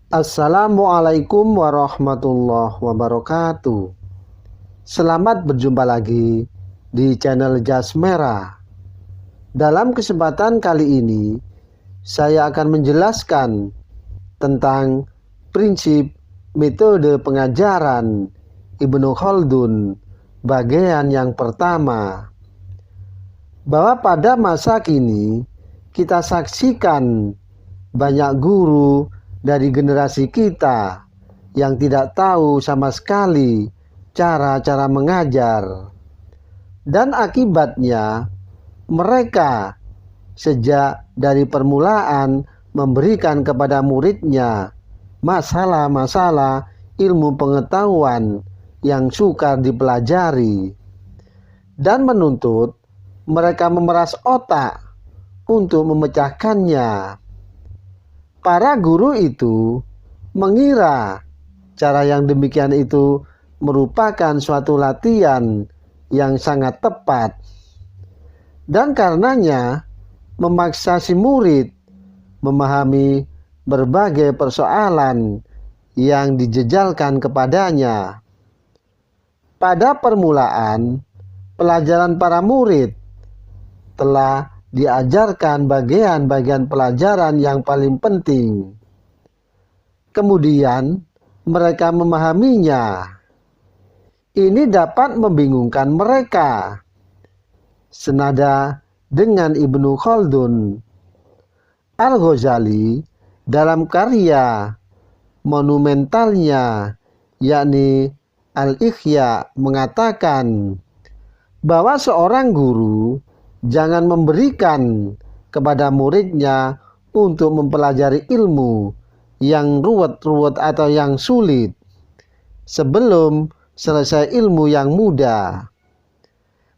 Assalamualaikum warahmatullahi wabarakatuh. Selamat berjumpa lagi di channel Jas Merah. Dalam kesempatan kali ini, saya akan menjelaskan tentang prinsip metode pengajaran Ibnu Khaldun bagian yang pertama. Bahwa pada masa kini kita saksikan banyak guru dari generasi kita yang tidak tahu sama sekali cara-cara mengajar. Dan akibatnya mereka sejak dari permulaan memberikan kepada muridnya masalah-masalah ilmu pengetahuan yang sukar dipelajari dan menuntut mereka memeras otak untuk memecahkannya. Para guru itu mengira cara yang demikian itu merupakan suatu latihan yang sangat tepat, dan karenanya memaksa si murid memahami berbagai persoalan yang dijejalkan kepadanya. Pada permulaan pelajaran, para murid telah diajarkan bagian-bagian pelajaran yang paling penting. Kemudian mereka memahaminya. Ini dapat membingungkan mereka. Senada dengan Ibnu Khaldun, Al-Ghazali dalam karya monumentalnya yakni Al-Ihya mengatakan bahwa seorang guru jangan memberikan kepada muridnya untuk mempelajari ilmu yang ruwet-ruwet atau yang sulit sebelum selesai ilmu yang mudah.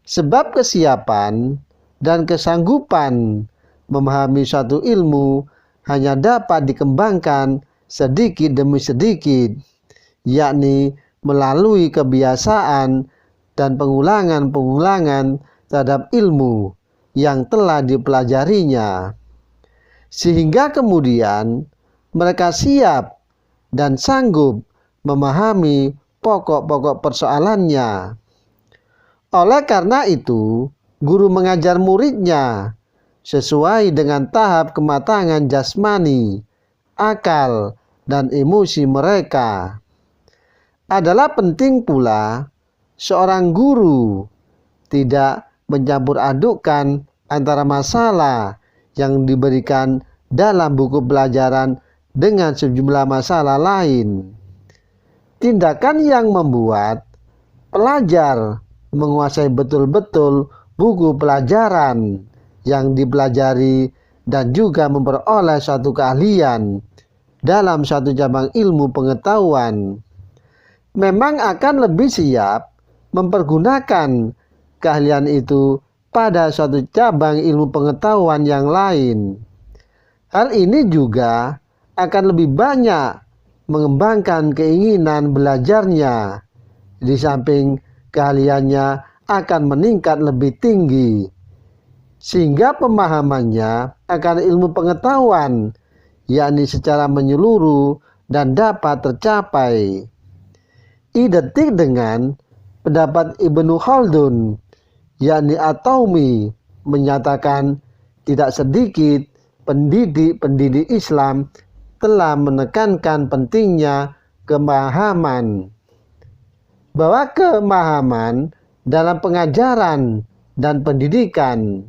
Sebab kesiapan dan kesanggupan memahami suatu ilmu hanya dapat dikembangkan sedikit demi sedikit, yakni melalui kebiasaan dan pengulangan-pengulangan terhadap ilmu yang telah dipelajarinya, sehingga kemudian mereka siap dan sanggup memahami pokok-pokok persoalannya. Oleh karena itu, guru mengajar muridnya sesuai dengan tahap kematangan jasmani, akal, dan emosi mereka. Adalah penting pula seorang guru tidak mencampur adukkan antara masalah yang diberikan dalam buku pelajaran dengan sejumlah masalah lain. Tindakan yang membuat pelajar menguasai betul-betul buku pelajaran yang dipelajari dan juga memperoleh suatu keahlian dalam suatu cabang ilmu pengetahuan, memang akan lebih siap mempergunakan keahlian itu pada suatu cabang ilmu pengetahuan yang lain. Hal ini juga akan lebih banyak mengembangkan keinginan belajarnya, di samping keahliannya akan meningkat lebih tinggi, sehingga pemahamannya akan ilmu pengetahuan, yakni secara menyeluruh dan dapat tercapai. Identik dengan pendapat Ibnu Khaldun, yakni At-Taumi, menyatakan tidak sedikit pendidik-pendidik Islam telah menekankan pentingnya pemahaman, bahwa pemahaman dalam pengajaran dan pendidikan.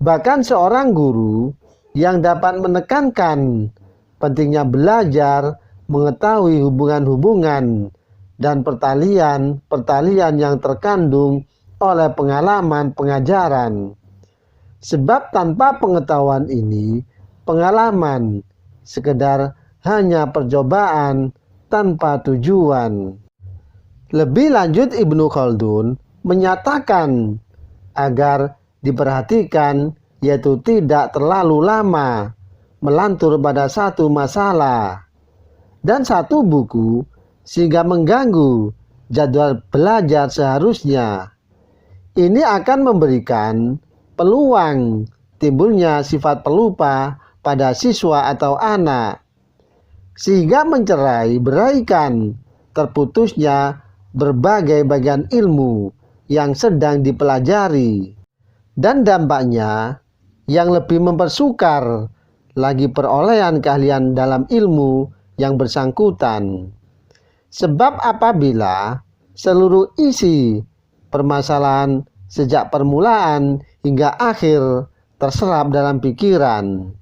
Bahkan seorang guru yang dapat menekankan pentingnya belajar mengetahui hubungan-hubungan dan pertalian yang terkandung oleh pengalaman pengajaran. Sebab tanpa pengetahuan ini, pengalaman sekedar hanya percobaan tanpa tujuan. Lebih lanjut, Ibnu Khaldun menyatakan agar diperhatikan, yaitu tidak terlalu lama melantur pada satu masalah dan satu buku sehingga mengganggu jadwal belajar seharusnya. Ini akan memberikan peluang timbulnya sifat pelupa pada siswa atau anak. sehingga mencerai beraikan terputusnya berbagai bagian ilmu yang sedang dipelajari, dan dampaknya yang lebih mempersukar lagi perolehan keahlian dalam ilmu yang bersangkutan. Sebab apabila seluruh isi permasalahan sejak permulaan hingga akhir terserap dalam pikiran,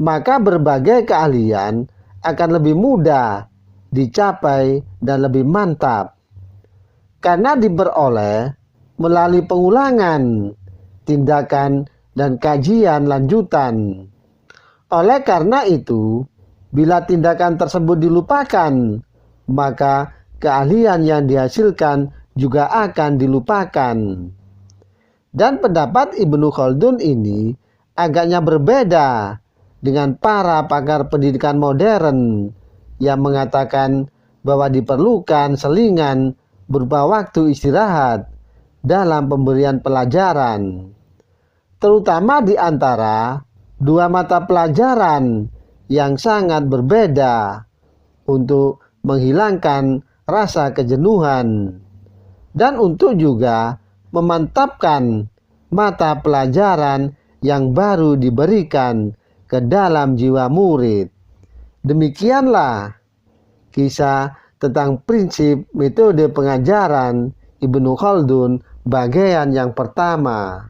maka berbagai keahlian akan lebih mudah dicapai dan lebih mantap, karena diperoleh melalui pengulangan, tindakan, dan kajian lanjutan. Oleh karena itu, bila tindakan tersebut dilupakan, maka keahlian yang dihasilkan juga akan dilupakan. Dan pendapat Ibnu Khaldun ini agaknya berbeda dengan para pakar pendidikan modern yang mengatakan bahwa diperlukan selingan berupa waktu istirahat dalam pemberian pelajaran, terutama di antara dua mata pelajaran yang sangat berbeda, untuk menghilangkan rasa kejenuhan dan untuk juga memantapkan mata pelajaran yang baru diberikan ke dalam jiwa murid. Demikianlah kisah tentang prinsip metode pengajaran Ibnu Khaldun bagian yang pertama.